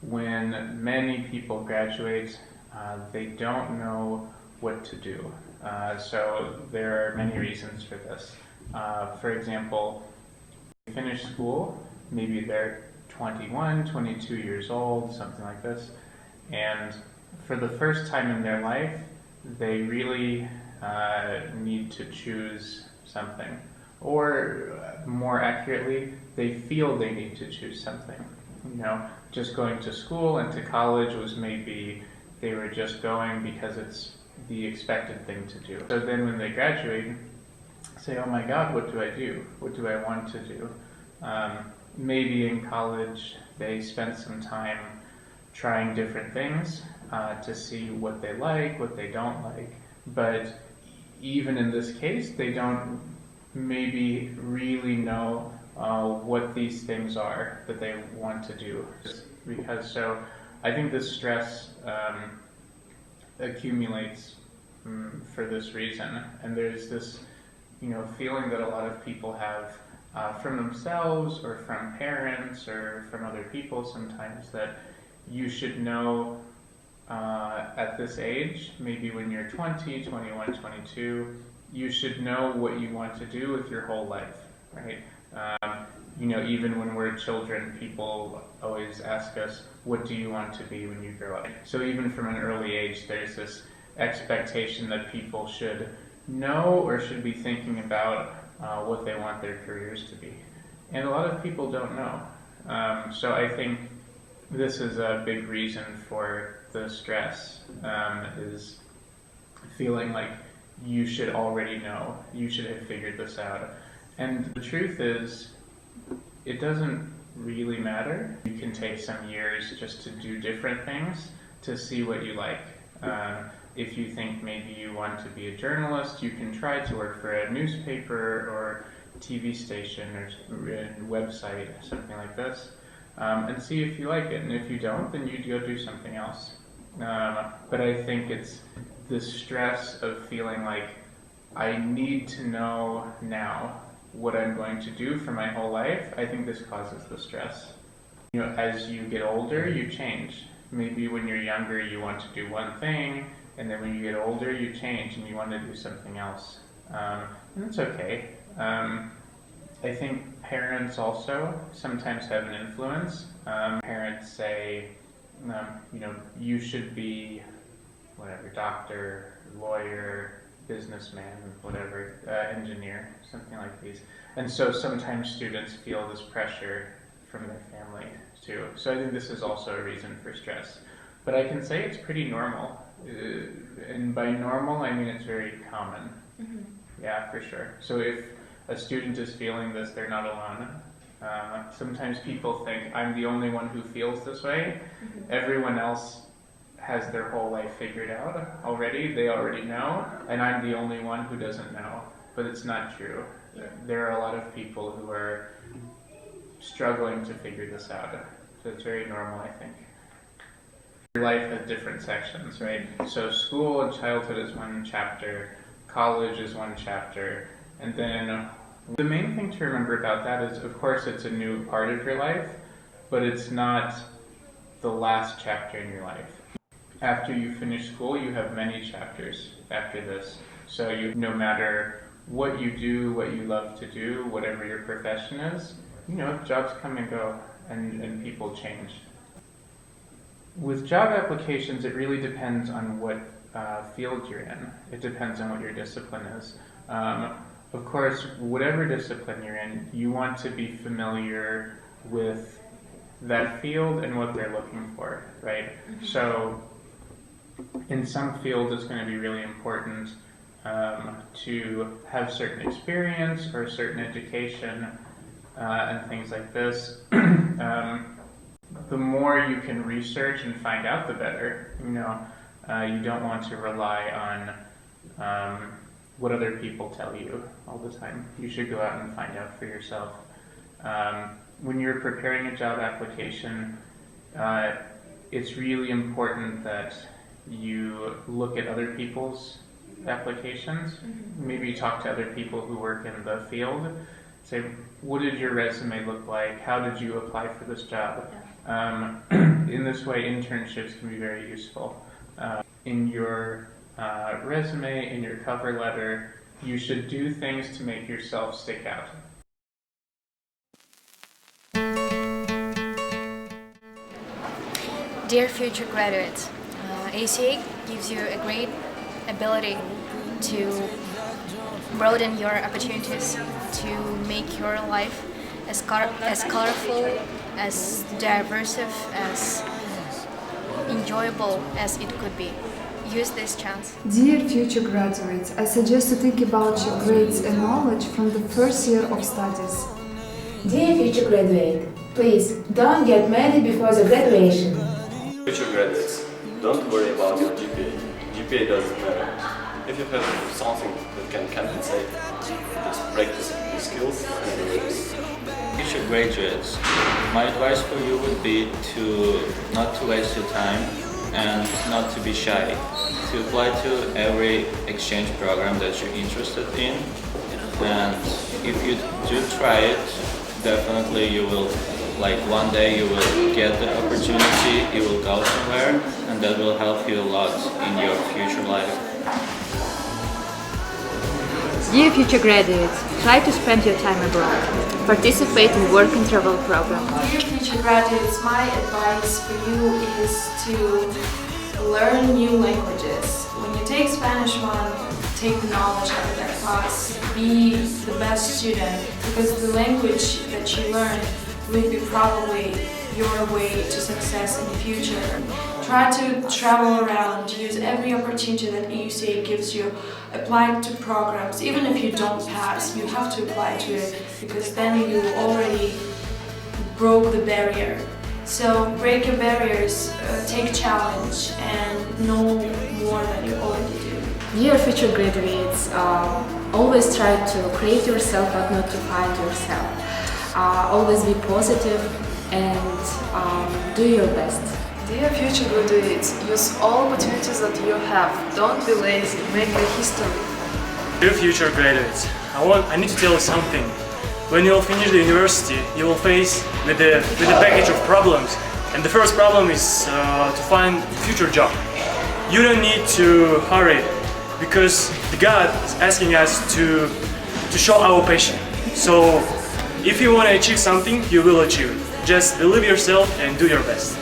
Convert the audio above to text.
when many people graduate, they don't know what to do. So there are many reasons for this. For example, they finish school, maybe they're 21, 22 years old, something like this, and for the first time in their life, they really need to choose something. Or more accurately, they feel they need to choose something. Just going to school and to college was maybe they were just going because it's the expected thing to do. So then when they graduate, say, oh my God, what do I do? What do I want to do? Maybe in college they spent some time trying different things to see what they like, what they don't like. But even in this case, they don't maybe really know what these things are that they want to do. So I think this stress accumulates for this reason. And there's this feeling that a lot of people have from themselves or from parents or from other people sometimes, that you should know at this age, maybe when you're 20, 21, 22, you should know what you want to do with your whole life, right? Even when we're children, people always ask us, what do you want to be when you grow up? So even from an early age, there's this expectation that people should know or should be thinking about what they want their careers to be. And a lot of people don't know. So I think this is a big reason for the stress, is feeling like you should already know, you should have figured this out. And the truth is, it doesn't really matter. You can take some years just to do different things to see what you like. If you think maybe you want to be a journalist, you can try to work for a newspaper or TV station or a website, something like this, and see if you like it. And if you don't, then you go do something else. But I think it's the stress of feeling like I need to know now what I'm going to do for my whole life. I think this causes the stress. As you get older, you change. Maybe when you're younger, you want to do one thing, and then when you get older, you change and you want to do something else. And it's okay. I think parents also sometimes have an influence. Parents say, you should be whatever, doctor, lawyer, businessman, whatever, engineer, something like these. And so sometimes students feel this pressure from their family too. So I think this is also a reason for stress. But I can say it's pretty normal. And by normal, I mean it's very common. Mm-hmm. Yeah, for sure. So if a student is feeling this, they're not alone. Sometimes people think, I'm the only one who feels this way. Mm-hmm. Everyone else has their whole life figured out already. They already know. And I'm the only one who doesn't know. But it's not true. Yeah. There are a lot of people who are struggling to figure this out. So it's very normal, I think. Your life has different sections, right? So school and childhood is one chapter, college is one chapter, and then the main thing to remember about that is, of course, it's a new part of your life, but it's not the last chapter in your life. After you finish school, you have many chapters after this. So no matter what you do, what you love to do, whatever your profession is, jobs come and go, and people change. With job applications, it really depends on what field you're in. It depends on what your discipline is. Of course, whatever discipline you're in, you want to be familiar with that field and what they're looking for, right? Mm-hmm. So in some fields, it's going to be really important to have certain experience or certain education and things like this. The more you can research and find out, the better. You don't want to rely on what other people tell you all the time. You should go out and find out for yourself. When you're preparing a job application, it's really important that you look at other people's applications. Mm-hmm. Maybe talk to other people who work in the field. Say, what did your resume look like? How did you apply for this job? In this way, internships can be very useful. In your resume, in your cover letter, you should do things to make yourself stick out. Dear future graduates, ACA gives you a great ability to broaden your opportunities, to make your life as colorful, as diverse, as enjoyable as it could be. Use this chance. Dear future graduates, I suggest to think about your grades and knowledge from the first year of studies. Dear future graduate, please don't get married before the graduation. Future graduates, don't worry about your GPA. GPA doesn't matter. If you have something that can compensate, just practice the skills and do it. Future graduates, my advice for you would be to not to waste your time and not to be shy, to apply to every exchange program that you're interested in, and if you do try it, definitely you will, like one day you will get the opportunity, you will go somewhere, and that will help you a lot in your future life. Dear future graduates, try to spend your time abroad. Participate in work and travel programs. Dear future graduates, my advice for you is to learn new languages. When you take Spanish 1, take the knowledge out of that class. Be the best student, because the language that you learn will be probably your way to success in the future. Try to travel around, use every opportunity that EUCA gives you, apply to programs. Even if you don't pass, you have to apply to it, because then you already broke the barrier. So break your barriers, take challenge, and know more than you already do. Dear future graduates, always try to create yourself but not to find yourself. Always be positive and do your best. Dear future graduates, use all opportunities that you have. Don't be lazy, make a history. Dear future graduates, I need to tell you something. When you'll finish the university, you will face with a package of problems. And the first problem is to find a future job. You don't need to hurry, because the God is asking us to show our passion. So if you want to achieve something, you will achieve it. Just believe yourself and do your best.